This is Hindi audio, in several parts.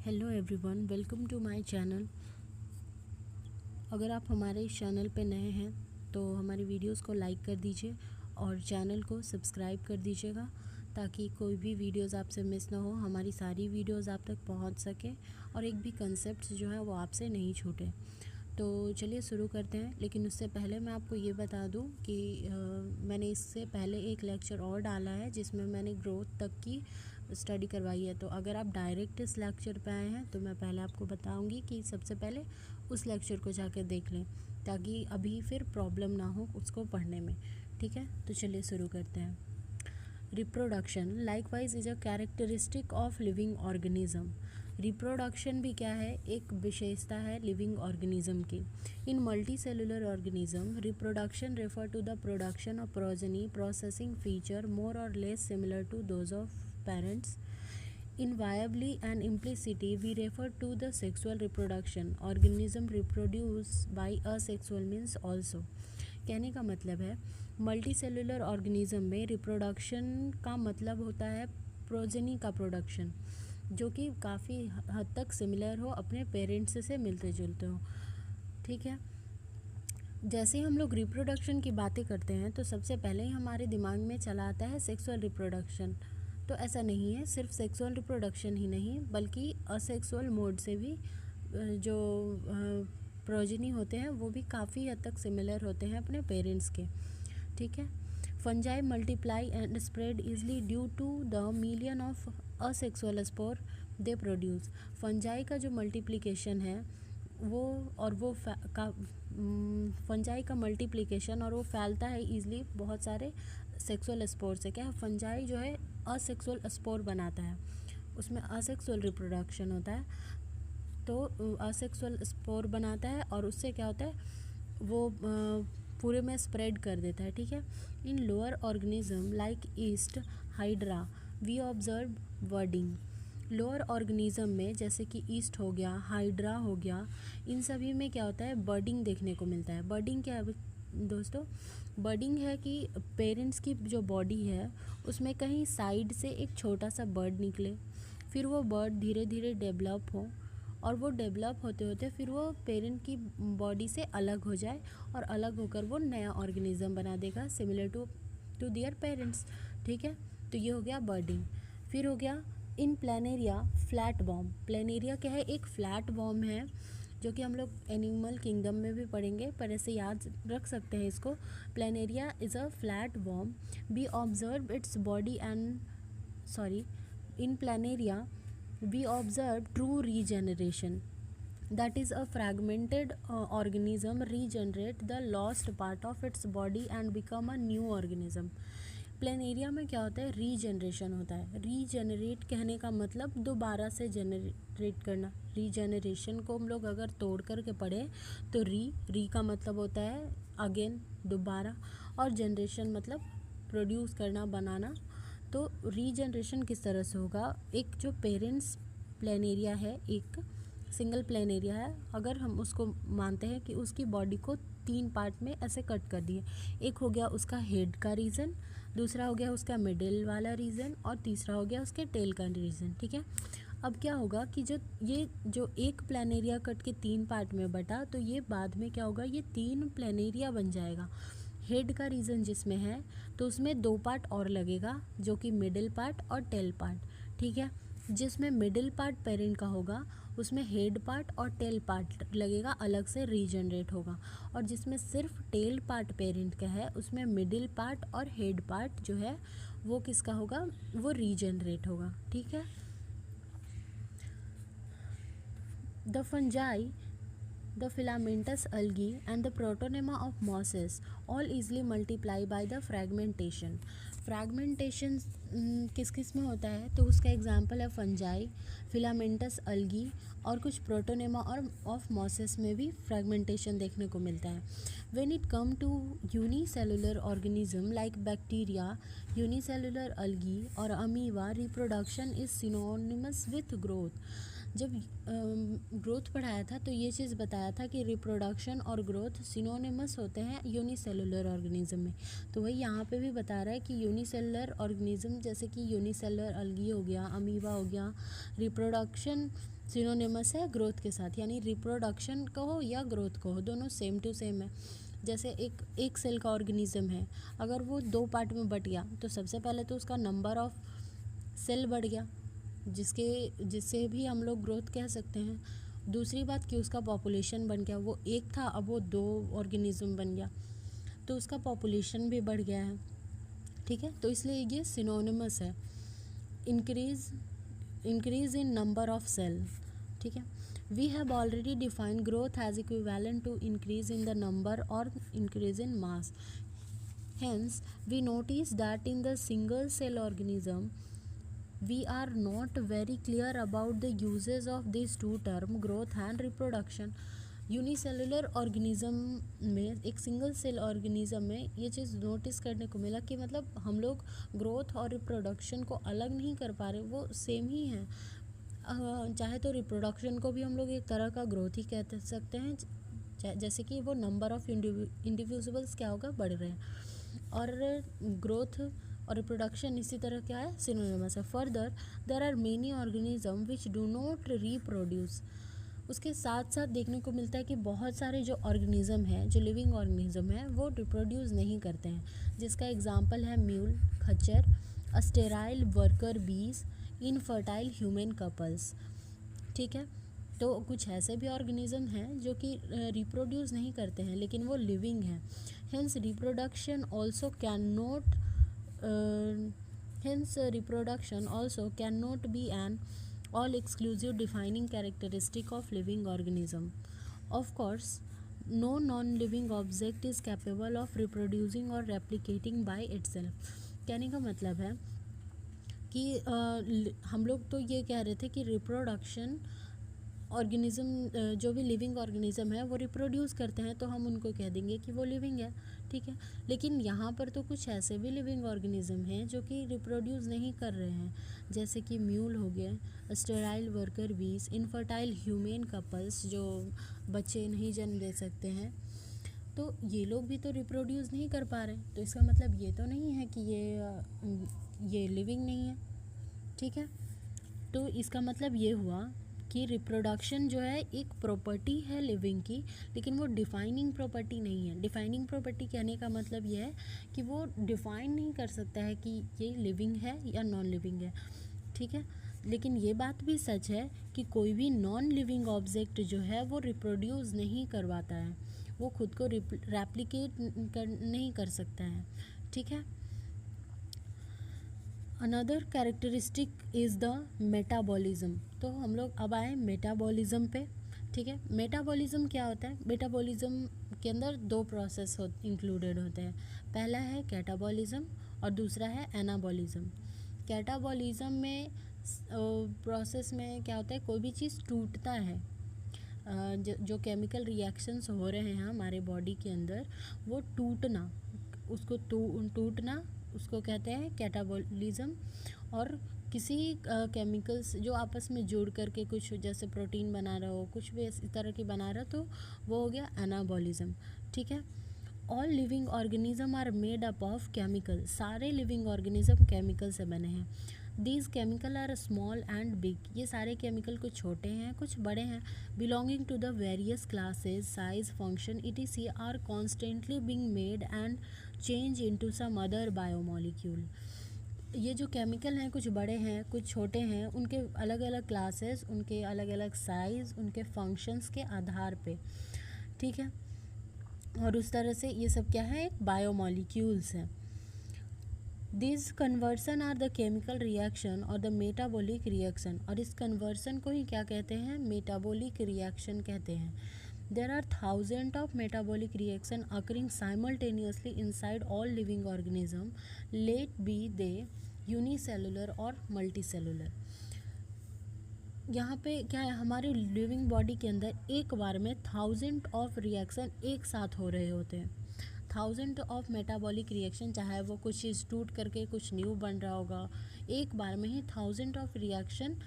Hello everyone, welcome to my channel. अगर आप हमारे इस चैनल पे नए हैं तो हमारी वीडियोस को लाइक कर दीजिए और चैनल को सब्सक्राइब कर दीजिएगा ताकि कोई भी वीडियोस आपसे मिस ना हो, हमारी सारी वीडियोस आप तक पहुंच सके और एक भी कंसेप्ट जो है वो आपसे नहीं छूटे। तो चलिए शुरू करते हैं। लेकिन उससे पहले मैं आपको ये बता दूं कि मैंने इससे पहले एक लेक्चर और डाला है जिसमें मैंने ग्रोथ तक की स्टडी करवाई है। तो अगर आप डायरेक्ट इस लेक्चर पे आए हैं तो मैं पहले आपको बताऊंगी कि सबसे पहले उस लेक्चर को जाकर देख लें ताकि अभी फिर प्रॉब्लम ना हो उसको पढ़ने में। ठीक है, तो चलिए शुरू करते हैं। Reproduction likewise is a characteristic of living organism. Reproduction भी क्या है, एक विशेषता है लिविंग ऑर्गेनिज्म की। In multi cellular organism reproduction refer to the production of progeny processing feature more और less similar to those of parents. Invariably and implicitly, we refer to the sexual reproduction. Organism reproduce by asexual means also. कहने का मतलब है मल्टी सेलुलर ऑर्गेनिज्म में रिप्रोडक्शन का मतलब होता है प्रोजेनी का प्रोडक्शन, जो कि काफ़ी हद तक सिमिलर हो, अपने पेरेंट्स से मिलते जुलते हो। ठीक है, जैसे हम लोग रिप्रोडक्शन की बातें करते हैं तो सबसे पहले ही हमारे दिमाग में चला आता है सेक्सुअल रिप्रोडक्शन। तो ऐसा नहीं है, सिर्फ सेक्सुअल रिप्रोडक्शन ही नहीं बल्कि असेक्सुअल मोड से भी जो प्रोजेनी होते हैं वो भी काफ़ी हद तक सिमिलर होते हैं अपने पेरेंट्स के। ठीक है, fungi multiply and spread easily due to the million of asexual spore they produce. Fungi का जो मल्टीप्लिकेशन है वो फंजाई का मल्टीप्लिकेशन और वो फैलता है ईज़िली बहुत सारे सेक्सुअल स्पोर से। क्या है, फंजाई जो है असेक्सुअल स्पोर बनाता है, उसमें असेक्सुअल रिप्रोडक्शन होता है। तो असेक्सुअल स्पोर बनाता है और उससे क्या होता है वो पूरे में स्प्रेड कर देता है। ठीक है, in lower organism like yeast hydra we observe budding. Lower organism में जैसे कि ईस्ट हो गया, हाइड्रा हो गया, इन सभी में क्या होता है बर्डिंग देखने को मिलता है। बर्डिंग क्या है दोस्तों? बर्डिंग है कि पेरेंट्स की जो बॉडी है उसमें कहीं साइड से एक छोटा सा बर्ड निकले, फिर वो बर्ड धीरे धीरे डेवलप हो और वो डेवलप होते होते फिर वो पेरेंट की बॉडी से अलग हो जाए और अलग होकर वो नया ऑर्गेनिज्म बना देगा सिमिलर टू देयर पेरेंट्स। ठीक है, तो ये हो गया बर्डिंग। फिर हो गया इन प्लेनेरिया फ्लैट बॉम्ब। प्लेनेरिया क्या है, एक फ्लैट बॉम्ब है जो कि हम लोग एनिमल किंगडम में भी पढ़ेंगे, पर ऐसे याद रख सकते हैं इसको। Planaria is a flat bomb B observe its body and in planaria we observe true regeneration, that is a fragmented organism regenerate the lost part of its body and become a new organism. Planaria में क्या होता है, रीजनरेशन होता है। रीजनरेट कहने का मतलब दोबारा से जनरेट करना। रीजनरेशन को हम लोग अगर तोड़ करके पढ़ें तो री का मतलब होता है अगेन, दोबारा, और जनरेशन मतलब प्रोड्यूस करना, बनाना। तो रीजनरेशन किस तरह से होगा, एक जो पेरेंट्स प्लेनेरिया है, एक सिंगल प्लेनेरिया है, अगर हम उसको मानते हैं कि उसकी बॉडी को 3 पार्ट में ऐसे कट कर दिए। एक हो गया उसका हेड का रीजन, दूसरा हो गया उसका मिडिल वाला रीजन और तीसरा हो गया उसके टेल का रीजन। ठीक है, अब क्या होगा कि जो एक प्लेनेरिया कट के 3 पार्ट में बटा, तो ये बाद में क्या होगा, ये 3 प्लेनेरिया बन जाएगा। हेड का रीजन जिसमें है तो उसमें 2 पार्ट और लगेगा जो कि मिडिल पार्ट और टेल पार्ट। ठीक है, जिसमें मिडिल पार्ट पेरेंट का होगा उसमें हेड पार्ट और टेल पार्ट लगेगा, अलग से रीजनरेट होगा। और जिसमें सिर्फ टेल पार्ट पेरेंट का है उसमें मिडिल पार्ट और हेड पार्ट जो है वो किसका होगा, वो रीजनरेट होगा। ठीक है, the fungi, the filamentous algae and the protonema of mosses all easily multiply by the fragmentation. Fragmentation किस किस में होता है, तो उसका एग्जांपल है फंजाई, फिलामेंटस अलगी और कुछ प्रोटोनेमा और ऑफ मॉसेस में भी फ्रैगमेंटेशन देखने को मिलता है। When it come to unicellular organism like bacteria, unicellular algae और amoeba, reproduction is synonymous with growth. जब ग्रोथ पढ़ाया था तो ये चीज़ बताया था कि रिप्रोडक्शन और ग्रोथ सिनोनिमस होते हैं यूनिसेलुलर ऑर्गेनिज्म में। तो वही यहाँ पे भी बता रहा है कि यूनिसेलुलर ऑर्गेनिज्म जैसे कि यूनिसेलुलर अलगी हो गया, अमीबा हो गया, रिप्रोडक्शन सिनोनिमस है ग्रोथ के साथ, यानी रिप्रोडक्शन कहो या ग्रोथ कहो, दोनों सेम टू सेम है। जैसे एक सेल का ऑर्गेनिज्म है, अगर वो 2 पार्ट में बट गया तो सबसे पहले तो उसका नंबर ऑफ सेल बढ़ गया, जिससे भी हम लोग ग्रोथ कह सकते हैं। दूसरी बात कि उसका पॉपुलेशन बन गया, वो एक था अब वो 2 ऑर्गेनिज्म बन गया, तो उसका पॉपुलेशन भी बढ़ गया है। ठीक है, तो इसलिए ये सिनोनिमस है। Increase in number of cell. ठीक है, we have already defined growth as equivalent to increase in the number और increase in mass. Hence, we notice that in the single cell organism, we are not very clear about the uses of these two terms, growth and reproduction. Unicellular organism में, एक सिंगल सेल ऑर्गेनिज्म में ये चीज़ नोटिस करने को मिला कि मतलब हम लोग ग्रोथ और रिप्रोडक्शन को अलग नहीं कर पा रहे, वो सेम ही है। चाहे तो रिप्रोडक्शन को भी हम लोग एक तरह का ग्रोथ ही कह सकते हैं, जैसे कि वो नंबर ऑफ इंडिविजुअल्स क्या होगा, बढ़ रहे हैं, और ग्रोथ और रिप्रोडक्शन इसी तरह क्या है, सिनोनिमस है। Further there are many organism which do not reproduce. उसके साथ साथ देखने को मिलता है कि बहुत सारे जो ऑर्गेनिज्म हैं, जो लिविंग ऑर्गेनिज्म हैं, वो रिप्रोड्यूस नहीं करते हैं, जिसका एग्जांपल है म्यूल, खच्चर, स्टेराइल वर्कर बीज, इनफर्टाइल ह्यूमन कपल्स। ठीक है, तो कुछ ऐसे भी ऑर्गेनिज्म हैं जो कि रिप्रोड्यूस नहीं करते हैं लेकिन वो लिविंग हैं। Hence reproduction also can not be an all exclusive defining characteristic of living organism. Of course, no non-living object is capable of reproducing or replicating by itself. कहने का मतलब है कि हम लोग तो ये कह रहे थे कि रिप्रोडक्शन ऑर्गेनिज्म, जो भी लिविंग ऑर्गेनिज्म है वो रिप्रोड्यूस करते हैं तो हम उनको कह देंगे कि वो लिविंग है। ठीक है, लेकिन यहाँ पर तो कुछ ऐसे भी लिविंग ऑर्गेनिज्म हैं जो कि रिप्रोड्यूस नहीं कर रहे हैं, जैसे कि म्यूल हो गया, स्टेराइल वर्कर बीज, इनफर्टाइल ह्यूमन कपल्स जो बच्चे नहीं जन्म दे सकते हैं, तो ये लोग भी तो रिप्रोड्यूस नहीं कर पा रहे। तो इसका मतलब ये तो नहीं है कि ये लिविंग नहीं है। ठीक है, तो इसका मतलब ये हुआ कि रिप्रोडक्शन जो है एक प्रॉपर्टी है लिविंग की, लेकिन वो डिफाइनिंग प्रॉपर्टी नहीं है। डिफाइनिंग प्रॉपर्टी कहने का मतलब ये है कि वो डिफाइन नहीं कर सकता है कि ये लिविंग है या नॉन लिविंग है। ठीक है, लेकिन ये बात भी सच है कि कोई भी नॉन लिविंग ऑब्जेक्ट जो है वो रिप्रोड्यूस नहीं करवाता है, वो खुद को रेप्लिकेट नहीं कर सकता है। ठीक है, another characteristic is the metabolism. तो हम लोग अब आए मेटाबॉलिज्म पे। ठीक है, मेटाबॉलिज्म क्या होता है? मेटाबॉलिज्म के अंदर 2 प्रोसेस इंक्लूडेड होते हैं। पहला है कैटाबॉलिज्म और दूसरा है एनाबॉलिज्म। कैटाबॉलिज्म में प्रोसेस में क्या होता है, कोई भी चीज़ टूटता है, जो केमिकल रिएक्शंस हो रहे हैं हमारे बॉडी के अंदर, वो टूटना, उसको टूटना उसको कहते हैं कैटाबॉलिज्म। और किसी केमिकल्स जो आपस में जुड़ करके कुछ जैसे प्रोटीन बना रहा हो, कुछ भी इस तरह की बना रहा, तो वो हो गया एनाबॉलिज्म। ठीक है, all living organism are made up of chemical. सारे लिविंग ऑर्गेनिज्म केमिकल से बने हैं। These chemical are small and big. ये सारे केमिकल कुछ छोटे हैं कुछ बड़े हैं। Belonging to the various classes, size, function etc are constantly being made and change into some other biomolecule. ये जो केमिकल हैं कुछ बड़े हैं कुछ छोटे हैं, उनके अलग अलग क्लासेस, उनके अलग अलग साइज़, उनके फंक्शंस के आधार पे। ठीक है, और उस तरह से ये सब क्या है, एक बायोमोलिक्यूल्स हैं। This conversion are the chemical reaction और द मेटाबॉलिक रिएक्शन। और इस कन्वर्सन को ही क्या कहते हैं, मेटाबॉलिक रिएक्शन कहते हैं। There are thousands of metabolic reactions occurring simultaneously inside all living organisms, let be they unicellular और multicellular। यहाँ पे क्या है, हमारे लिविंग बॉडी के अंदर एक बार में 1000 ऑफ रिएक्शन एक साथ हो रहे होते हैं। 1000 ऑफ मेटाबॉलिक रिएक्शन, चाहे वो कुछ चीज़ टूट करके कुछ न्यू बन रहा होगा, एक बार में ही 1000 ऑफ रिएक्शन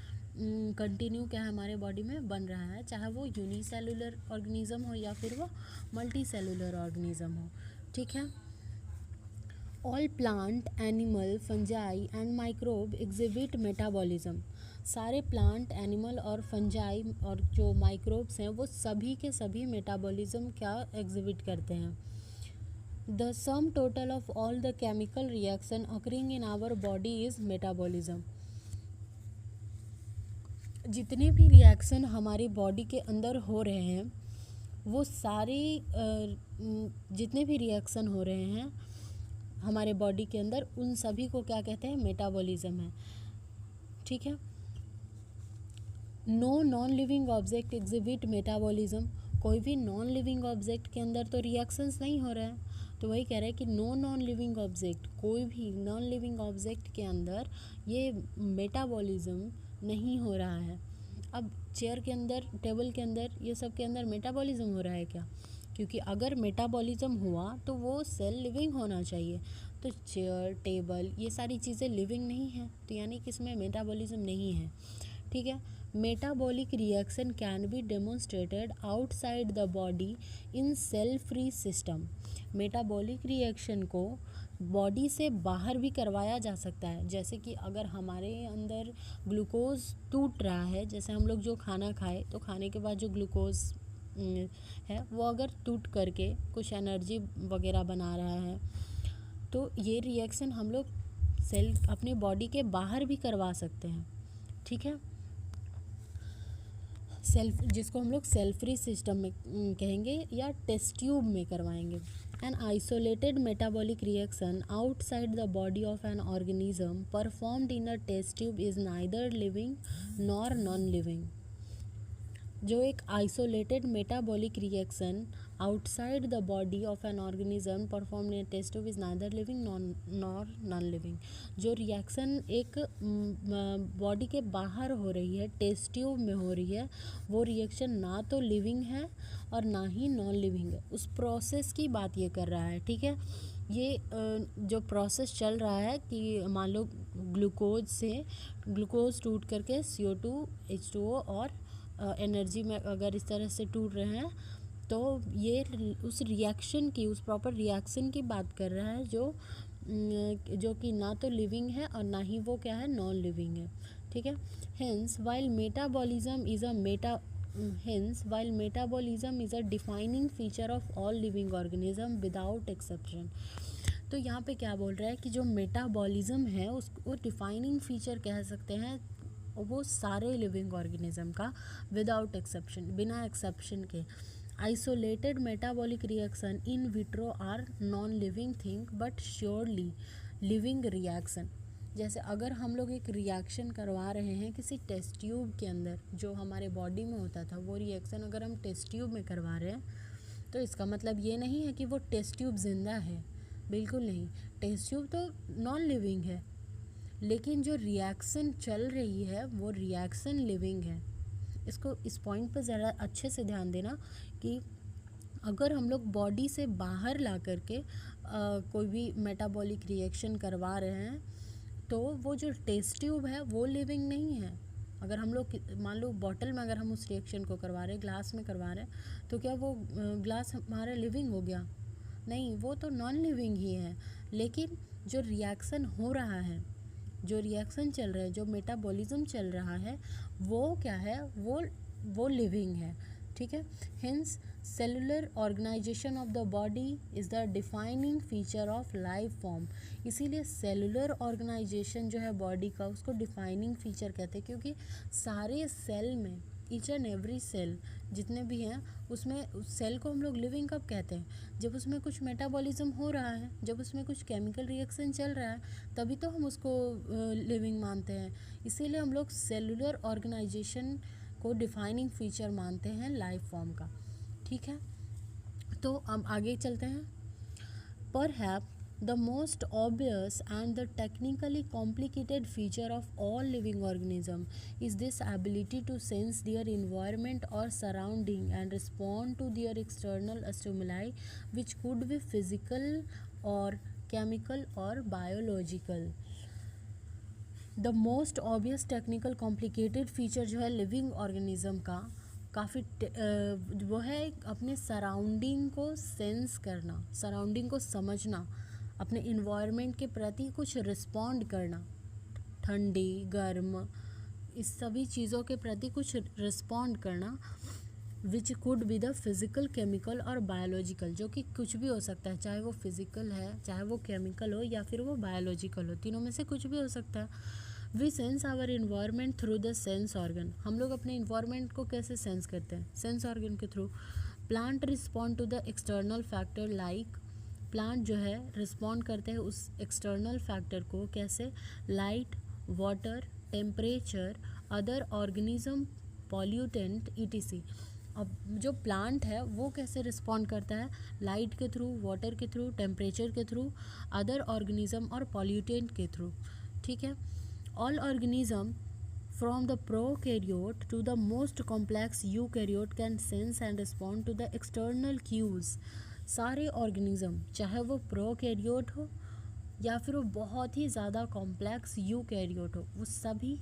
कंटिन्यू क्या है हमारे बॉडी में बन रहा है, चाहे वो यूनिसेलुलर ऑर्गेनिज्म हो या फिर वो मल्टी सेलुलर ऑर्गेनिज्म हो। ठीक है, all plant, animal, fungi and microbe exhibit metabolism. सारे प्लांट, एनिमल और फंजाई और जो माइक्रोब्स हैं वो सभी के सभी मेटाबॉलिज्म क्या एग्जिबिट करते हैं। The sum total of all the chemical reaction occurring in our body is metabolism. जितने भी रिएक्शन हमारी बॉडी के अंदर हो रहे हैं वो सारे जितने भी रिएक्शन हो रहे हैं हमारे बॉडी के अंदर, उन सभी को क्या कहते हैं, मेटाबॉलिज्म है। ठीक है। No non living object exhibit metabolism. कोई भी नॉन लिविंग ऑब्जेक्ट के अंदर तो रिएक्शंस नहीं हो रहे हैं, तो वही कह रहे हैं कि नो नॉन लिविंग ऑब्जेक्ट, कोई भी नॉन लिविंग ऑब्जेक्ट के अंदर ये मेटाबॉलिज्म नहीं हो रहा है। अब चेयर के अंदर, टेबल के अंदर, ये सब के अंदर मेटाबॉलिज्म हो रहा है क्या? क्योंकि अगर मेटाबॉलिज्म हुआ तो वो सेल लिविंग होना चाहिए, तो चेयर, टेबल, ये सारी चीज़ें लिविंग नहीं हैं, तो यानी कि इसमें मेटाबॉलिज्म नहीं है। ठीक है। Metabolic reaction can be demonstrated outside the body in cell free system. Metabolic reaction को बॉडी से बाहर भी करवाया जा सकता है। जैसे कि अगर हमारे अंदर ग्लूकोज टूट रहा है, जैसे हम लोग जो खाना खाए तो खाने के बाद जो ग्लूकोज है वो अगर टूट करके कुछ एनर्जी वगैरह बना रहा है, तो ये रिएक्शन हम लोग सेल अपने बॉडी के बाहर भी करवा सकते हैं। ठीक है। सेल्फ, जिसको हम लोग सेल फ्री सिस्टम में कहेंगे या टेस्ट ट्यूब में करवाएंगे। An isolated metabolic reaction outside the body of an organism performed in a test tube is neither living nor non living. जो एक isolated metabolic reaction outside the body of an organism performed in test tube is neither living nor non living. जो रिएक्शन एक बॉडी के बाहर हो रही है, टेस्ट ट्यूब में हो रही है, वो रिएक्शन ना तो लिविंग है और ना ही नॉन लिविंग है। उस प्रोसेस की बात ये कर रहा है। ठीक है। ये जो प्रोसेस चल रहा है कि मान लो ग्लूकोज टूट करके CO2, H2O और एनर्जी में अगर इस तरह से टूट रहे हैं, तो ये उस रिएक्शन की, उस प्रॉपर रिएक्शन की बात कर रहा है जो कि ना तो लिविंग है और ना ही वो क्या है, नॉन लिविंग है। ठीक है। Hence while metabolism is a defining feature of all living organism without exception. तो यहाँ पे क्या बोल रहा है कि जो मेटाबॉलिज्म है उसको डिफाइनिंग फीचर कह सकते हैं वो सारे लिविंग ऑर्गेनिज्म का, विदाउट एक्सेप्शन, बिना एक्सेप्शन के। Isolated metabolic reaction in vitro are non living thing but surely living reaction. जैसे अगर हम लोग एक रिएक्शन करवा रहे हैं किसी टेस्ट ट्यूब के अंदर, जो हमारे बॉडी में होता था वो रिएक्शन अगर हम टेस्ट ट्यूब में करवा रहे हैं, तो इसका मतलब ये नहीं है कि वो टेस्ट ट्यूब जिंदा है, बिल्कुल नहीं। टेस्ट ट्यूब तो नॉन लिविंग है, लेकिन जो रिएक्शन चल रही है वो रिएक्शन लिविंग है। इसको, इस पॉइंट पर ज़रा अच्छे से ध्यान देना कि अगर हम लोग बॉडी से बाहर ला करके कोई भी मेटाबॉलिक रिएक्शन करवा रहे हैं, तो वो जो टेस्ट ट्यूब है वो लिविंग नहीं है। अगर हम लोग मान लो बॉटल में अगर हम उस रिएक्शन को करवा रहे हैं, ग्लास में करवा रहे हैं, तो क्या वो ग्लास हमारा लिविंग हो गया? नहीं, वो तो नॉन लिविंग ही है। लेकिन जो रिएक्शन हो रहा है, जो रिएक्शन चल रहा है, जो मेटाबॉलिज्म चल रहा है, वो क्या है, वो लिविंग है। ठीक है। Hence cellular organization of the body is the defining feature of life form. इसीलिए सेलुलर ऑर्गेनाइजेशन जो है बॉडी का, उसको डिफाइनिंग फीचर कहते हैं, क्योंकि सारे सेल में, ईच एंड एवरी सेल जितने भी हैं उसमें, उस सेल को हम लोग लिविंग कब कहते हैं? जब उसमें कुछ मेटाबॉलिज्म हो रहा है, जब उसमें कुछ केमिकल रिएक्शन चल रहा है, तभी तो हम उसको लिविंग मानते हैं। इसीलिए हम लोग सेलुलर ऑर्गेनाइजेशन को डिफाइनिंग फीचर मानते हैं लाइफ फॉर्म का। ठीक है। तो अब आगे चलते हैं। Perhaps the most obvious and the technically complicated feature of all living organism is this ability to sense their environment or surrounding and respond to their external stimuli, which could be physical or chemical or biological. The most obvious technical complicated feature जो है लिविंग ऑर्गेनिज्म का, काफ़ी वो है अपने सराउंडिंग को सेंस करना, सराउंडिंग को समझना, अपने इन्वायरमेंट के प्रति कुछ रिस्पॉन्ड करना, ठंडी, गर्म, इस सभी चीज़ों के प्रति कुछ रिस्पॉन्ड करना, which could be the physical, chemical और बायोलॉजिकल, जो कि कुछ भी हो सकता है, चाहे वो फिज़िकल है, चाहे वो केमिकल हो या फिर वो बायोलॉजिकल हो, तीनों में से कुछ भी हो सकता है। We sense our environment through the sense organ, हम लोग अपने इन्वायरमेंट को कैसे सेंस करते हैं? सेंस ऑर्गन के through. Plant respond to the external factor like, plant जो है रिस्पॉन्ड करते हैं उस एक्सटर्नल फैक्टर को, कैसे? Light, water, temperature, other organism, pollutant, etc. अब जो प्लांट है वो कैसे रिस्पॉन्ड करता है? लाइट के थ्रू, वाटर के थ्रू, टेम्परेचर के थ्रू, अदर ऑर्गेनिज्म और पॉल्यूटेंट के थ्रू। ठीक है। All organism from the prokaryote to the most complex eukaryote can sense and respond to the external cues. सारे ऑर्गेनिज्म, चाहे वो प्रोकैरियोट हो या फिर वो बहुत ही ज़्यादा कॉम्प्लेक्स यूकैरियोट हो, वो सभी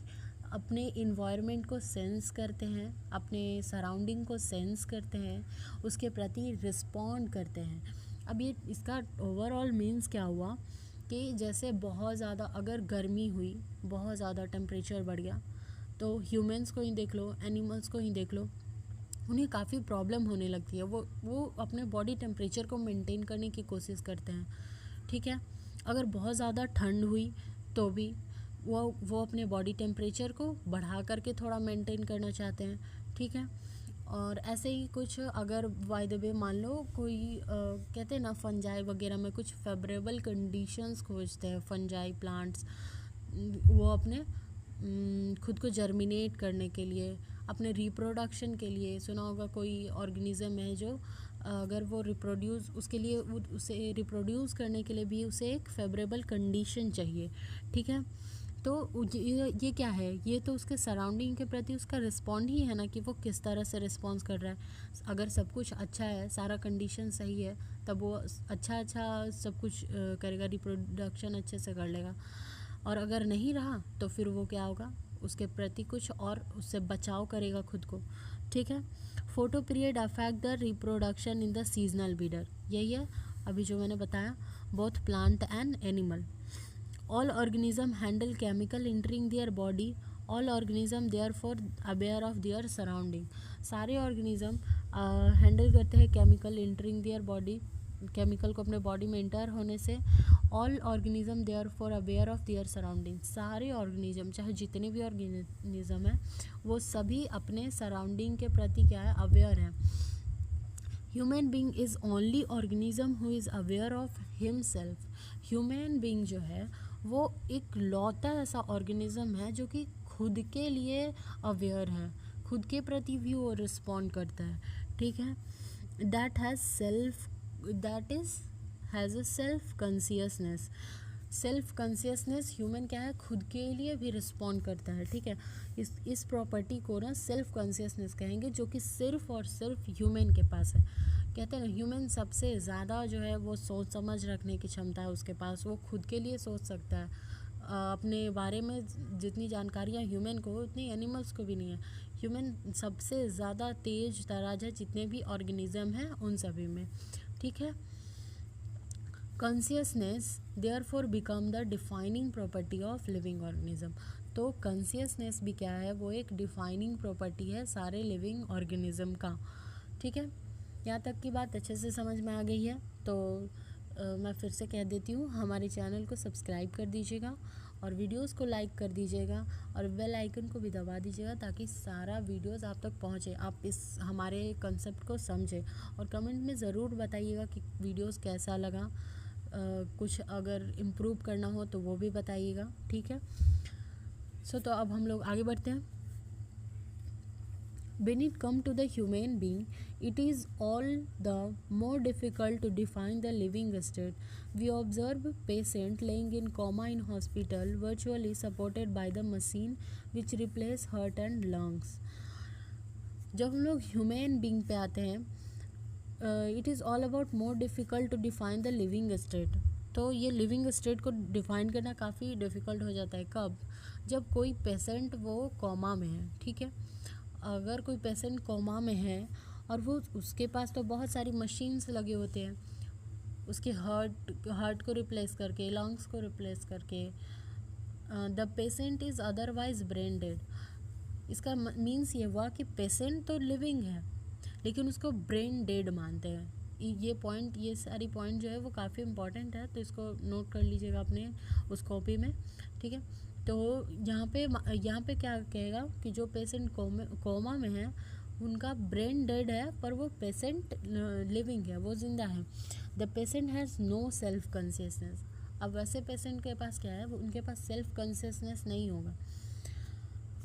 अपने इन्वायरमेंट को सेंस करते हैं, अपने सराउंडिंग को सेंस करते हैं, उसके प्रति रिस्पॉन्ड करते हैं। अब ये इसका ओवरऑल मीन्स क्या हुआ कि जैसे बहुत ज़्यादा अगर गर्मी हुई, बहुत ज़्यादा टेम्परेचर बढ़ गया, तो ह्यूमंस को ही देख लो, एनिमल्स को ही देख लो, उन्हें काफ़ी प्रॉब्लम होने लगती है। वो अपने बॉडी टेम्परेचर को मेंटेन करने की कोशिश करते हैं। ठीक है। अगर बहुत ज़्यादा ठंड हुई तो भी वो अपने बॉडी टेम्परेचर को बढ़ा करके थोड़ा मेंटेन करना चाहते हैं। ठीक है। और ऐसे ही कुछ अगर बाय द वे मान लो कोई कहते हैं ना फंजाई वगैरह में कुछ फेवरेबल कंडीशंस खोजते हैं फंजाई प्लांट्स, वो अपने खुद को जर्मिनेट करने के लिए, अपने रिप्रोडक्शन के लिए। सुना होगा कोई ऑर्गेनिज्म है जो अगर वो रिप्रोड्यूस, उसके लिए उसे रिप्रोड्यूस करने के लिए भी उसे एक फेवरेबल कंडीशन चाहिए। ठीक है। तो ये क्या है? ये तो उसके सराउंडिंग के प्रति उसका रिस्पॉन्ड ही है ना, कि वो किस तरह से रिस्पॉन्स कर रहा है। अगर सब कुछ अच्छा है, सारा कंडीशन सही है, तब वो अच्छा सब कुछ करेगा, रिप्रोडक्शन अच्छे से कर लेगा। और अगर नहीं रहा तो फिर वो क्या होगा? उसके प्रति कुछ और उससे बचाव करेगा खुद को। ठीक है। Photo period affect the reproduction in the seasonal breeder, यही है अभी जो मैंने बताया, both plant and animal. All organism handle chemical entering their body, all organism therefore aware of their surrounding. सारे ऑर्गेनिज्म हैंडल करते हैं chemical entering their body, chemical को अपने बॉडी में इंटर होने से। All organism therefore aware of their surrounding, सारे ऑर्गेनिज्म चाहे जितने भी ऑर्गेनिज्म हैं वो सभी अपने सराउंडिंग के प्रति क्या है? अवेयर हैं। Human being is only organism who is aware of himself. Human being जो है वो एक लौता ऐसा ऑर्गेनिज्म है जो कि खुद के लिए अवेयर है, खुद के प्रति भी वो रिस्पॉन्ड करता है। ठीक है। That has a self consciousness. Self consciousness human क्या है? खुद के लिए भी रिस्पॉन्ड करता है। ठीक है। इस प्रॉपर्टी को ना सेल्फ कॉन्शियसनेस कहेंगे, जो कि सिर्फ और सिर्फ ह्यूमन के पास है। कहते हैं ना ह्यूमन सबसे ज़्यादा जो है वो सोच समझ रखने की क्षमता है उसके पास, वो खुद के लिए सोच सकता है। अपने बारे में जितनी जानकारियाँ ह्यूमन को उतनी एनिमल्स को भी नहीं है। ह्यूमन सबसे ज़्यादा तेज तराज है जितने भी ऑर्गेनिज्म हैं उन सभी में। ठीक है। Consciousness therefore become the defining property of living organism. तो कॉन्शियसनेस भी क्या है? वो एक डिफाइनिंग प्रॉपर्टी है सारे लिविंग ऑर्गेनिज्म का। ठीक है। यहाँ तक की बात अच्छे से समझ में आ गई है तो मैं फिर से कह देती हूँ, हमारे चैनल को सब्सक्राइब कर दीजिएगा और वीडियोस को लाइक कर दीजिएगा और बेल आइकन को भी दबा दीजिएगा ताकि सारा वीडियोस आप तक पहुँचे, आप इस हमारे कंसेप्ट को समझें। और कमेंट में ज़रूर बताइएगा कि वीडियोस कैसा लगा, कुछ अगर इम्प्रूव करना हो तो वो भी बताइएगा। ठीक है। तो अब हम लोग आगे बढ़ते हैं। When it comes to the human being, it is all the more difficult to define the living state. We observe patient laying in coma in hospital, virtually supported by the machine which replace heart and lungs. जब हम लोग ह्यूमन बींग पे आते हैं, it is all about more difficult to define the living state. तो ये लिविंग स्टेट को डिफ़ाइन करना काफ़ी डिफ़िकल्ट हो जाता है। कब? जब कोई पेशेंट वो कोमा में है। ठीक है। अगर कोई पेशेंट कोमा में है और वो उसके पास तो बहुत सारी मशीन्स लगे होते हैं, उसके हार्ट को रिप्लेस करके, लंग्स को रिप्लेस करके, the patient is otherwise brain dead. इसका मीन्स ये हुआ कि पेशेंट तो लिविंग है लेकिन उसको ब्रेन डेड मानते हैं। ये पॉइंट, ये सारी पॉइंट जो है वो काफ़ी इंपॉर्टेंट है, तो इसको नोट कर लीजिएगा अपने उस कॉपी में, ठीक है। तो यहाँ पे क्या कहेगा कि जो पेशेंट कोमा में है उनका ब्रेन डेड है पर वो पेशेंट लिविंग है, वो जिंदा है। The patient has no self consciousness. अब वैसे पेशेंट के पास क्या है, वो उनके पास सेल्फ कॉन्शियसनेस नहीं होगा।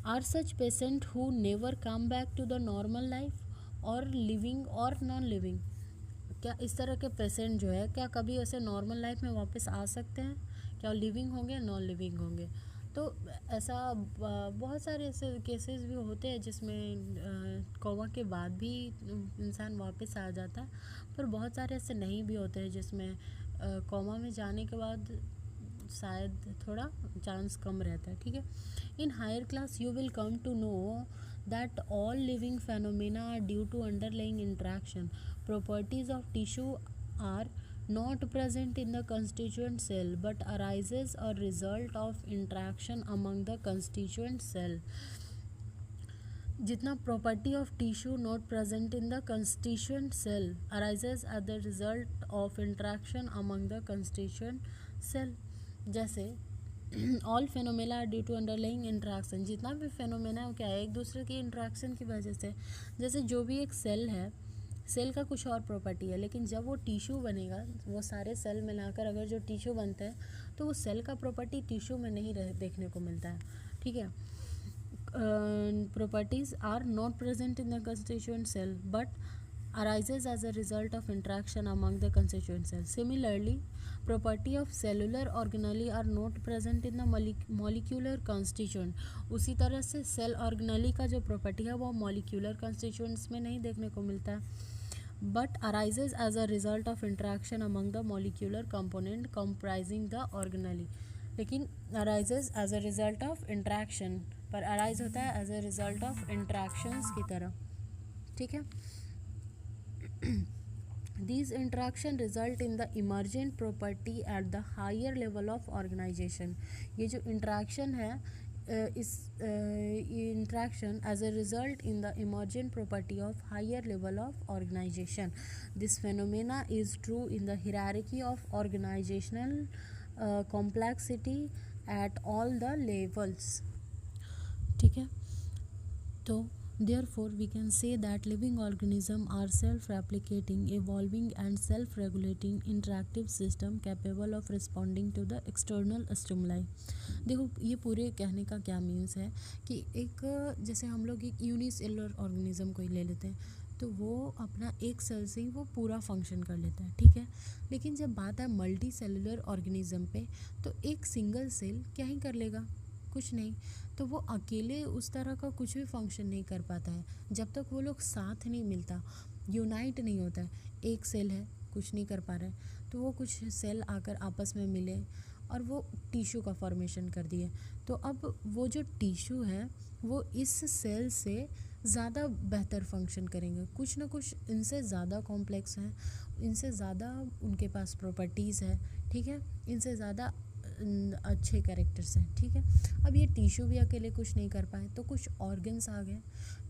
Are such patient who never come back to the normal life और लिविंग और नॉन लिविंग। क्या इस तरह के पेशेंट जो है क्या कभी ऐसे नॉर्मल लाइफ में वापस आ सकते हैं? क्या लिविंग होंगे, नॉन लिविंग होंगे? तो ऐसा बहुत सारे ऐसे केसेस भी होते हैं जिसमें कोमा के बाद भी इंसान वापस आ जाता है, पर बहुत सारे ऐसे नहीं भी होते हैं जिसमें कोमा में जाने के बाद शायद थोड़ा चांस कम रहता है, ठीक है। In higher class you will come to know that all living phenomena are due to underlying interaction. Properties of tissue are not present in the constituent cell but arises a result of interaction among the constituent cell. जितना property of tissue not present in the constituent cell arises as the result of interaction among the constituent cell. जैसे all phenomena are due to underlying interaction. जितना भी फेनोमेना है क्या है, एक दूसरे की इंट्रैक्शन की वजह से। जैसे जो भी एक सेल है, सेल का कुछ और प्रॉपर्टी है, लेकिन जब वो टिश्यू बनेगा, वो सारे सेल मिलाकर अगर जो टिश्यू बनता है तो वो सेल का प्रॉपर्टी टिश्यू में नहीं देखने को मिलता है, ठीक है। Properties are not present in the constituent cell but arises as a result of interaction among the constituent cells. Similarly, property of cellular organelle are not present in the molecular constituent. उसी तरह से सेल ऑर्गेनेली का जो प्रॉपर्टी है वो मॉलिक्यूलर कंस्टिट्यूएंट्स में नहीं देखने को मिलता है, but arises as a result of interaction among the molecular component comprising the organelle. लेकिन arises as a result of interaction, पर arise होता है as a result of interactions की तरह, ठीक है। These interaction result in the emergent property at the higher level of organization. ये जो interaction है, इस interaction as a result in the emergent property of higher level of organization. This phenomena is true in the hierarchy of organizational complexity at all the levels, ठीक है। तो therefore we can say that living organisms are self-replicating, evolving and self-regulating interactive system capable of responding to the external stimuli. देखो ये पूरे कहने का क्या मीन्स है कि एक, जैसे हम लोग एक यूनिसेलुलर ऑर्गेनिज्म को ही ले लेते हैं तो वो अपना एक सेल से ही वो पूरा फंक्शन कर लेता है, ठीक है। लेकिन जब बात है मल्टी सेलुलर ऑर्गेनिज्म पे तो एक सिंगल सेल क्या ही कर लेगा, कुछ नहीं। तो वो अकेले उस तरह का कुछ भी फंक्शन नहीं कर पाता है जब तक वो लोग साथ नहीं मिलता, यूनाइट नहीं होता है। एक सेल है, कुछ नहीं कर पा रहा है, तो वो कुछ सेल आकर आपस में मिले और वो टिश्यू का फॉर्मेशन कर दिए। तो अब वो जो टिश्यू है वो इस सेल से ज़्यादा बेहतर फंक्शन करेंगे, कुछ ना कुछ इनसे ज़्यादा कॉम्प्लेक्स हैं, इनसे ज़्यादा उनके पास प्रॉपर्टीज़ है, ठीक है, इनसे ज़्यादा अच्छे कैरेक्टर्स हैं, ठीक है। अब ये टिश्यू भी अकेले कुछ नहीं कर पाए तो कुछ ऑर्गन्स आ गए,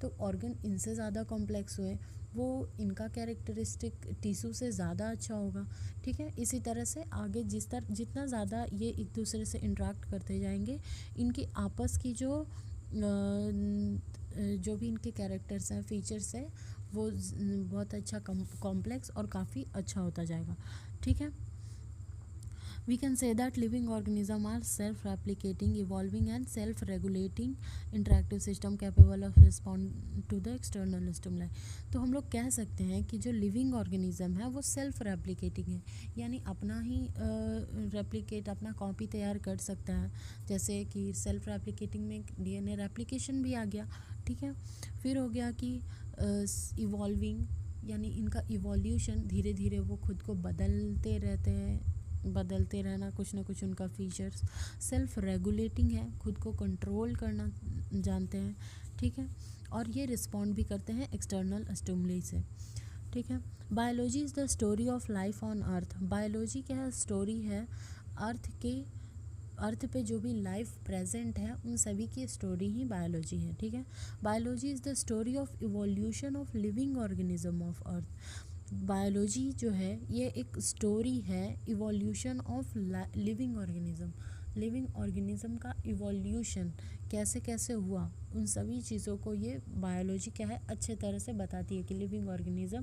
तो ऑर्गन इनसे ज़्यादा कॉम्प्लेक्स हुए, वो इनका कैरेक्टरिस्टिक टिश्यू से ज़्यादा अच्छा होगा, ठीक है। इसी तरह से आगे जितना ज़्यादा ये एक दूसरे से इंटरेक्ट करते जाएंगे, इनकी आपस की जो भी इनके कैरेक्टर्स हैं, फीचर्स हैं, वो बहुत अच्छा कॉम्प्लेक्स और काफ़ी अच्छा होता जाएगा, ठीक है। We can say that living organisms are self-replicating, evolving and self-regulating interactive system capable of respond to the external stimuli. तो हम लोग कह सकते हैं कि जो लिविंग ऑर्गेनिज्म है वो सेल्फ रेप्लिकेटिंग है, यानी अपना ही रेप्लिकेट, अपना कॉपी तैयार कर सकता है। जैसे कि सेल्फ रेप्लिकेटिंग में डीएनए रेप्लिकेशन भी आ गया, ठीक है। फिर हो गया कि इवॉल्विंग, यानी इनका इवोल्यूशन, धीरे धीरे वो खुद को बदलते रहते हैं, बदलते रहना कुछ ना कुछ उनका फीचर्स। सेल्फ रेगुलेटिंग है, खुद को कंट्रोल करना जानते हैं, ठीक है। और ये रिस्पॉन्ड भी करते हैं एक्सटर्नल स्टिमुली से, ठीक है। Biology is the story of life on earth. Biology क्या है, स्टोरी है अर्थ के अर्थ पे जो भी लाइफ प्रेजेंट है उन सभी की स्टोरी ही बायोलॉजी है, ठीक है। Biology is the story of evolution of living organism of earth. Biology जो है ये एक स्टोरी है evolution of living organism. Living organism का इवोल्यूशन कैसे कैसे हुआ, उन सभी चीज़ों को ये बायोलॉजी क्या है अच्छे तरह से बताती है कि लिविंग ऑर्गेनिज्म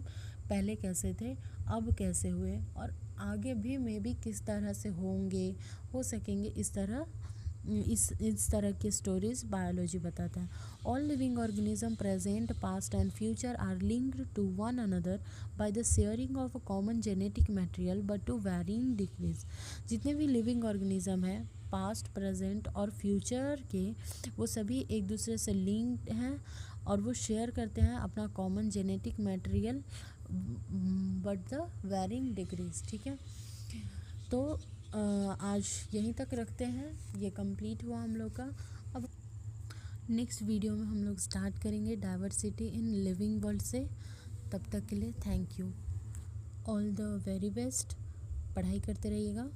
पहले कैसे थे, अब कैसे हुए, और आगे भी मे बी किस तरह से होंगे, हो सकेंगे। इस तरह की स्टोरीज बायोलॉजी बताता है। All living organism present past and future are linked to one another by the sharing of a common genetic material but to varying degrees. जितने भी लिविंग ऑर्गेनिज्म है पास्ट, प्रेजेंट और फ्यूचर के, वो सभी एक दूसरे से लिंक्ड हैं और वो शेयर करते हैं अपना common genetic material but the varying degrees, ठीक है। तो आज यहीं तक रखते हैं, ये कंप्लीट हुआ हम लोग का। अब नेक्स्ट वीडियो में हम लोग स्टार्ट करेंगे डाइवर्सिटी इन लिविंग वर्ल्ड से। तब तक के लिए thank you, all the very best, पढ़ाई करते रहिएगा।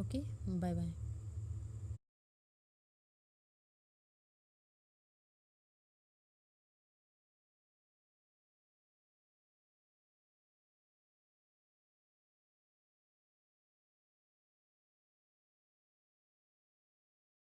Okay, bye bye.